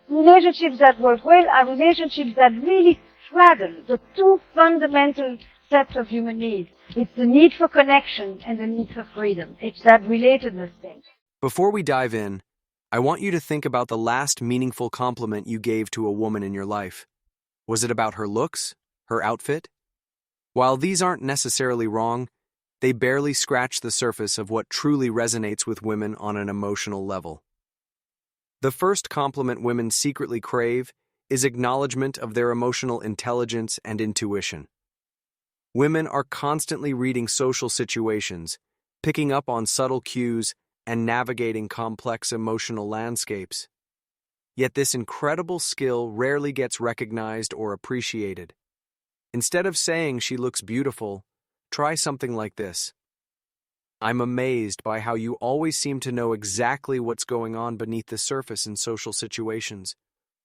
Relationships that work well are relationships that really straddle the two fundamental sets of human needs. It's the need for connection and the need for freedom. It's that relatedness thing. Before we dive in, I want you to think about the last meaningful compliment you gave to a woman in your life. Was it about her looks, her outfit? While these aren't necessarily wrong, they barely scratch the surface of what truly resonates with women on an emotional level. The first compliment women secretly crave is acknowledgement of their emotional intelligence and intuition. Women are constantly reading social situations, picking up on subtle cues, and navigating complex emotional landscapes. Yet this incredible skill rarely gets recognized or appreciated. Instead of saying she looks beautiful, try something like this. I'm amazed by how you always seem to know exactly what's going on beneath the surface in social situations,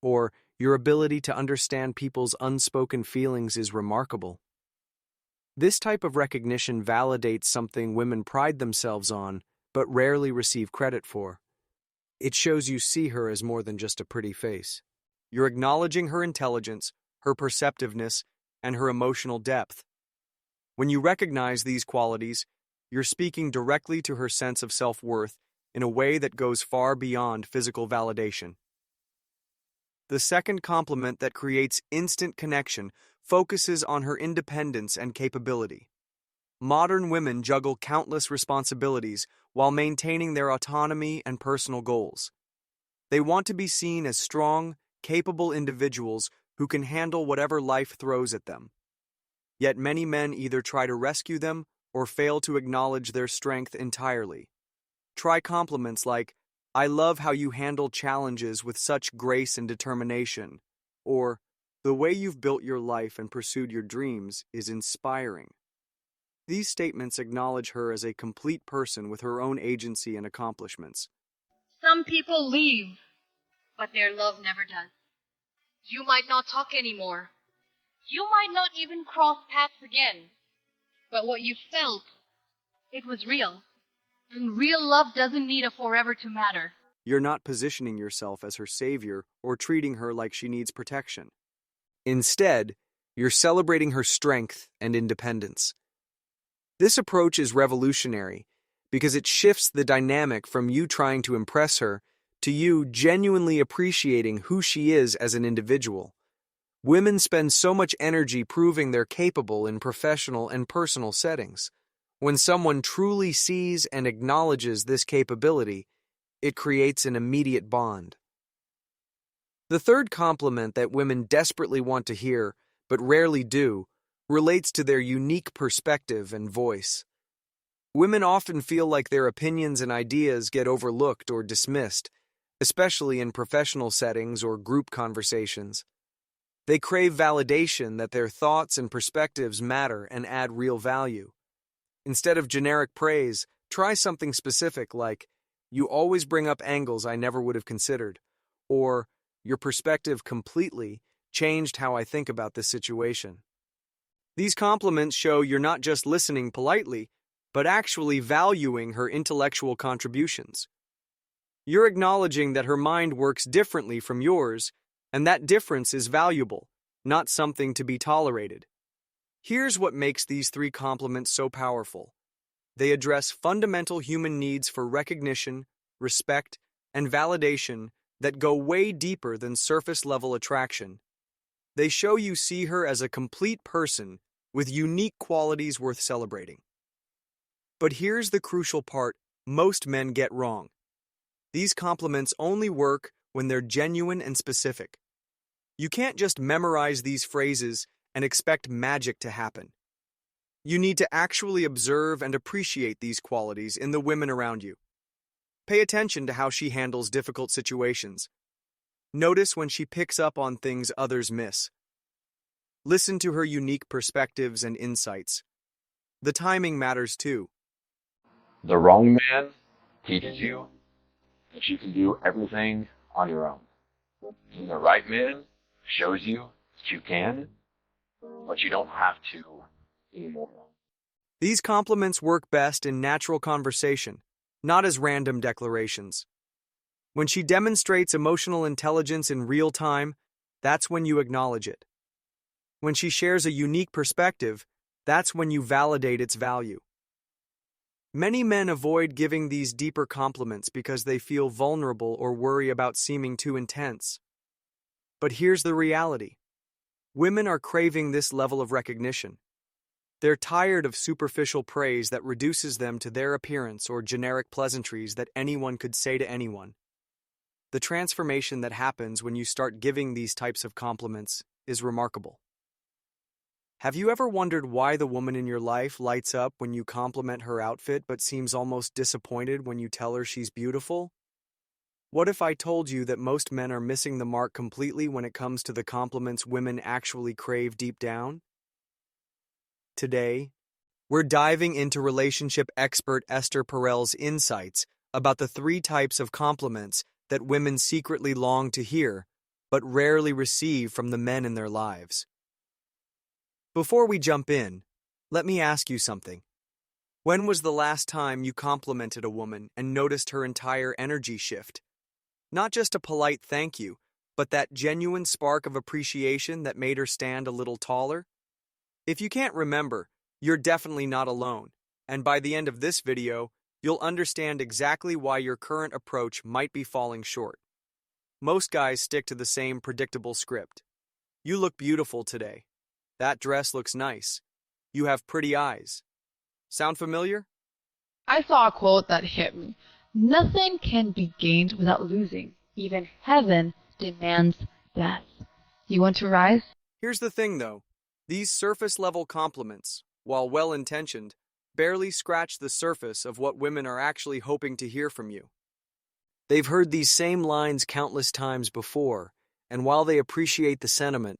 or your ability to understand people's unspoken feelings is remarkable. This type of recognition validates something women pride themselves on, but rarely receive credit for. It shows you see her as more than just a pretty face. You're acknowledging her intelligence, her perceptiveness, and her emotional depth. When you recognize these qualities, you're speaking directly to her sense of self-worth in a way that goes far beyond physical validation. The second compliment that creates instant connection focuses on her independence and capability. Modern women juggle countless responsibilities while maintaining their autonomy and personal goals. They want to be seen as strong, capable individuals who can handle whatever life throws at them. Yet many men either try to rescue them or fail to acknowledge their strength entirely. Try compliments like, "I love how you handle challenges with such grace and determination," or, "The way you've built your life and pursued your dreams is inspiring." These statements acknowledge her as a complete person with her own agency and accomplishments. Some people leave, but their love never does. You might not talk anymore. You might not even cross paths again. But what you felt, it was real. And real love doesn't need a forever to matter. You're not positioning yourself as her savior or treating her like she needs protection. Instead, you're celebrating her strength and independence. This approach is revolutionary because it shifts the dynamic from you trying to impress her to you genuinely appreciating who she is as an individual. Women spend so much energy proving they're capable in professional and personal settings. When someone truly sees and acknowledges this capability, it creates an immediate bond. The third compliment that women desperately want to hear, but rarely do, relates to their unique perspective and voice. Women often feel like their opinions and ideas get overlooked or dismissed, especially in professional settings or group conversations. They crave validation that their thoughts and perspectives matter and add real value. Instead of generic praise, try something specific like, "You always bring up angles I never would have considered," or "Your perspective completely changed how I think about this situation." These compliments show you're not just listening politely, but actually valuing her intellectual contributions. You're acknowledging that her mind works differently from yours, and that difference is valuable, not something to be tolerated. Here's what makes these three compliments so powerful. They address fundamental human needs for recognition, respect, and validation that go way deeper than surface-level attraction. They show you see her as a complete person with unique qualities worth celebrating. But here's the crucial part most men get wrong. These compliments only work when they're genuine and specific. You can't just memorize these phrases and expect magic to happen. You need to actually observe and appreciate these qualities in the women around you. Pay attention to how she handles difficult situations. Notice when she picks up on things others miss. Listen to her unique perspectives and insights. The timing matters too. The wrong man teaches you that you can do everything on your own. And the right man shows you that you can, but you don't have to anymore. These compliments work best in natural conversation, not as random declarations. When she demonstrates emotional intelligence in real time, that's when you acknowledge it. When she shares a unique perspective, that's when you validate its value. Many men avoid giving these deeper compliments because they feel vulnerable or worry about seeming too intense. But here's the reality. Women are craving this level of recognition. They're tired of superficial praise that reduces them to their appearance or generic pleasantries that anyone could say to anyone. The transformation that happens when you start giving these types of compliments is remarkable. Have you ever wondered why the woman in your life lights up when you compliment her outfit but seems almost disappointed when you tell her she's beautiful? What if I told you that most men are missing the mark completely when it comes to the compliments women actually crave deep down? Today, we're diving into relationship expert Esther Perel's insights about the 3 types of compliments that women secretly long to hear but rarely receive from the men in their lives. Before we jump in, let me ask you something. When was the last time you complimented a woman and noticed her entire energy shift? Not just a polite thank you, but that genuine spark of appreciation that made her stand a little taller? If you can't remember, you're definitely not alone, and by the end of this video, you'll understand exactly why your current approach might be falling short. Most guys stick to the same predictable script. You look beautiful today. That dress looks nice. You have pretty eyes. Sound familiar? I saw a quote that hit me. Nothing can be gained without losing. Even heaven demands death. You want to rise? Here's the thing, though. These surface-level compliments, while well-intentioned, barely scratch the surface of what women are actually hoping to hear from you. They've heard these same lines countless times before, and while they appreciate the sentiment,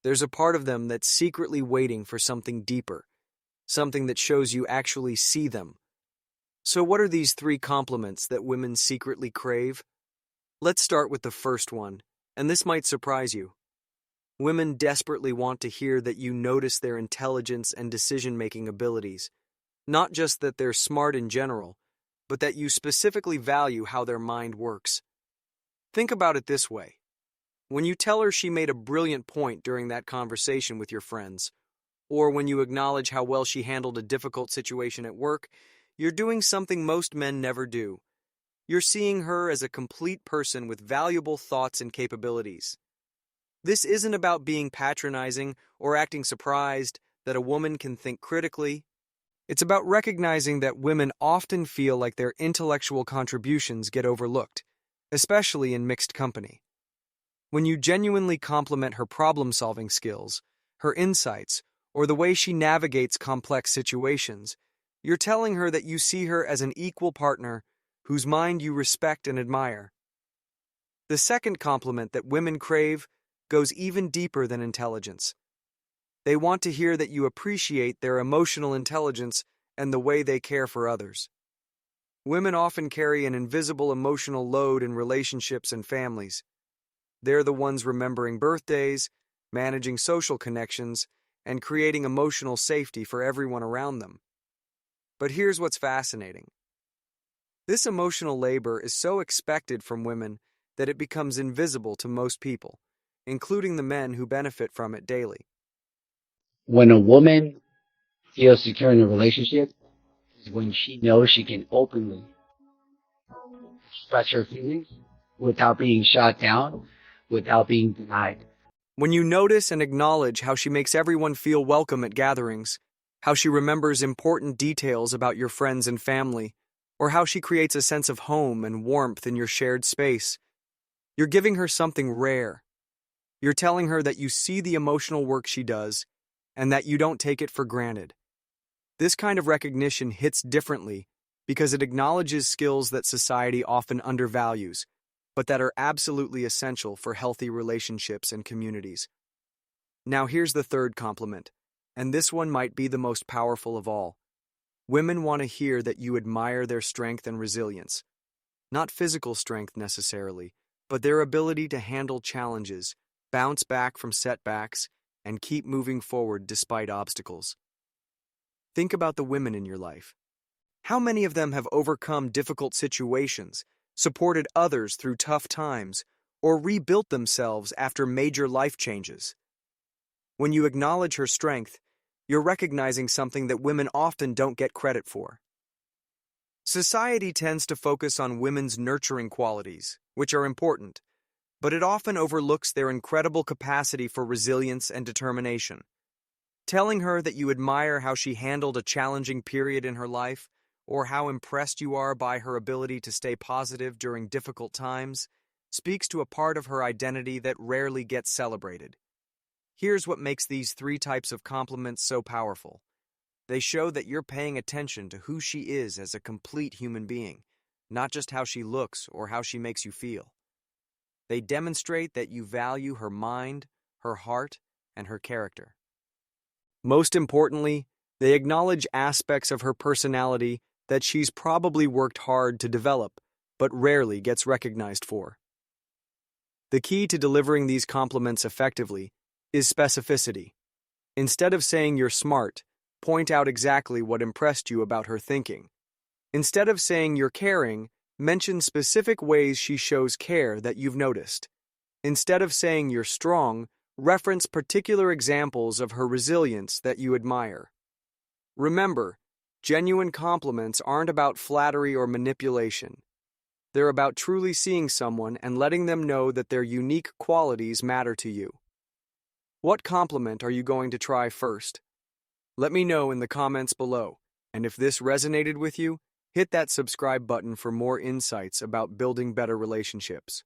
there's a part of them that's secretly waiting for something deeper, something that shows you actually see them. So what are these 3 compliments that women secretly crave? Let's start with the first one, and this might surprise you. Women desperately want to hear that you notice their intelligence and decision-making abilities, not just that they're smart in general, but that you specifically value how their mind works. Think about it this way. When you tell her she made a brilliant point during that conversation with your friends, or when you acknowledge how well she handled a difficult situation at work, you're doing something most men never do. You're seeing her as a complete person with valuable thoughts and capabilities. This isn't about being patronizing or acting surprised that a woman can think critically. It's about recognizing that women often feel like their intellectual contributions get overlooked, especially in mixed company. When you genuinely compliment her problem-solving skills, her insights, or the way she navigates complex situations, you're telling her that you see her as an equal partner whose mind you respect and admire. The second compliment that women crave goes even deeper than intelligence. They want to hear that you appreciate their emotional intelligence and the way they care for others. Women often carry an invisible emotional load in relationships and families. They're the ones remembering birthdays, managing social connections, and creating emotional safety for everyone around them. But here's what's fascinating. This emotional labor is so expected from women that it becomes invisible to most people, including the men who benefit from it daily. When a woman feels secure in a relationship is when she knows she can openly express her feelings without being shot down, without being denied. When you notice and acknowledge how she makes everyone feel welcome at gatherings, how she remembers important details about your friends and family, or how she creates a sense of home and warmth in your shared space, you're giving her something rare. You're telling her that you see the emotional work she does and that you don't take it for granted. This kind of recognition hits differently because it acknowledges skills that society often undervalues, but that are absolutely essential for healthy relationships and communities. Now here's the third compliment, and this one might be the most powerful of all. Women want to hear that you admire their strength and resilience. Not physical strength necessarily, but their ability to handle challenges, bounce back from setbacks, and keep moving forward despite obstacles. Think about the women in your life. How many of them have overcome difficult situations, supported others through tough times, or rebuilt themselves after major life changes. When you acknowledge her strength, you're recognizing something that women often don't get credit for. Society tends to focus on women's nurturing qualities, which are important, but it often overlooks their incredible capacity for resilience and determination. Telling her that you admire how she handled a challenging period in her life, or how impressed you are by her ability to stay positive during difficult times, speaks to a part of her identity that rarely gets celebrated. Here's what makes these 3 types of compliments so powerful. They show that you're paying attention to who she is as a complete human being, not just how she looks or how she makes you feel. They demonstrate that you value her mind, her heart, and her character. Most importantly, they acknowledge aspects of her personality that she's probably worked hard to develop, but rarely gets recognized for. The key to delivering these compliments effectively is specificity. Instead of saying you're smart, point out exactly what impressed you about her thinking. Instead of saying you're caring, mention specific ways she shows care that you've noticed. Instead of saying you're strong, reference particular examples of her resilience that you admire. Remember, genuine compliments aren't about flattery or manipulation. They're about truly seeing someone and letting them know that their unique qualities matter to you. What compliment are you going to try first? Let me know in the comments below, and if this resonated with you, hit that subscribe button for more insights about building better relationships.